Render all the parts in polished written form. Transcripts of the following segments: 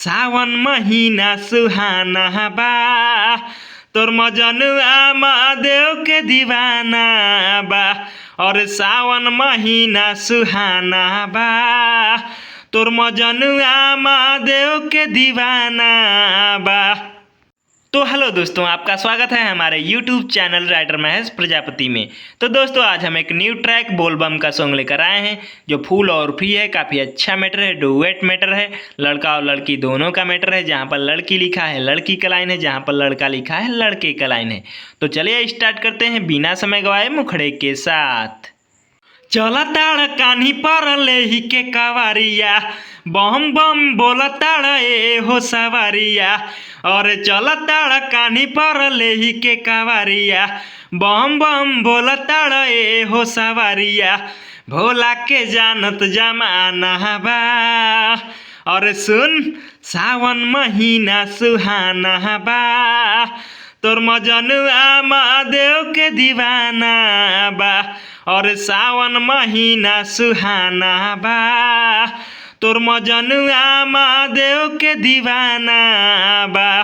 सावन महीना सुहाना बा, तोर मजनुआ महादेव के दीवाना बा। और सावन महीना सुहाना बा, तोर मजनुआ महादेव के दीवाना बा। तो हेलो दोस्तों, आपका स्वागत है हमारे YouTube channel writer Mahesh Prajapati में। तो दोस्तों, आज हम एक न्यू ट्रैक बोलबम का सॉन्ग लेकर आए हैं जो फुल और फ्री है। काफ़ी अच्छा मैटर है, डुएट मैटर है, लड़का और लड़की दोनों का मैटर है। जहाँ पर लड़की लिखा है लड़की का लाइन है, जहाँ पर लड़का लिखा है लड़के का लाइन है। तो चलिए स्टार्ट करते हैं बिना समय गवाए मुखड़े के साथ। चला ताड़ कान्ही पर लेही के कवारिया, बम बम बोला ताड़ ए हो सवारिया। और चला ताड़ कान्ही पर लेही के कवारिया, बम बम बोला ताड़ ए हो सवारिया। भोला के जानत जमाना बा, और सुन सावन महीना सुहाना बा, तोर मजनुआ महादेव के दीवाना बा। और सावन महीना सुहाना बा, तोर मजनुआ महादेव के दीवाना बा।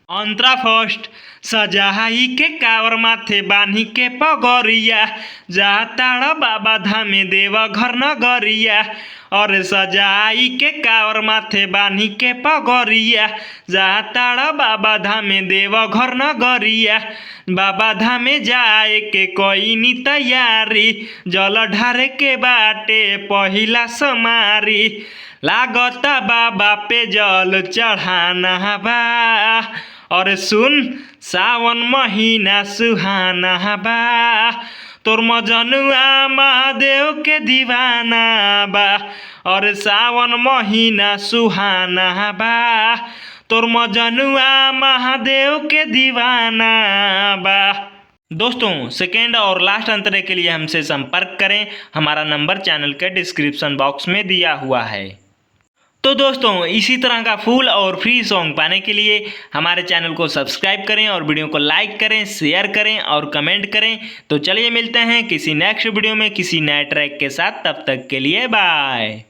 अंतरा फर्स्ट सजाई के कावर माथे बान्ही के पगरिया, जाताड़ बाबा धामे देव घर नगरिया। और सजाई के कावर माथे बान्ही के पगरिया, जाताड़ बाबा धामे देव घर नगरिया। बाबा धामे जाए के कोई नी तैयारी, जल ढारे के बाटे पहिला समारी। लागता बाबा पे जल चढ़ाना बा, और सुन सावन महीना सुहाना बा, तोर मजनुआ महादेव के दीवाना बा। और सावन महीना सुहाना बा, तोर मजनुआ महादेव के दीवाना बा। दोस्तों, सेकेंड और लास्ट अंतरे के लिए हमसे संपर्क करें। हमारा नंबर चैनल के डिस्क्रिप्शन बॉक्स में दिया हुआ है। तो दोस्तों, इसी तरह का फुल और फ्री सॉन्ग पाने के लिए हमारे चैनल को सब्सक्राइब करें और वीडियो को लाइक करें, शेयर करें और कमेंट करें। तो चलिए मिलते हैं किसी नेक्स्ट वीडियो में किसी नए ट्रैक के साथ। तब तक के लिए बाय।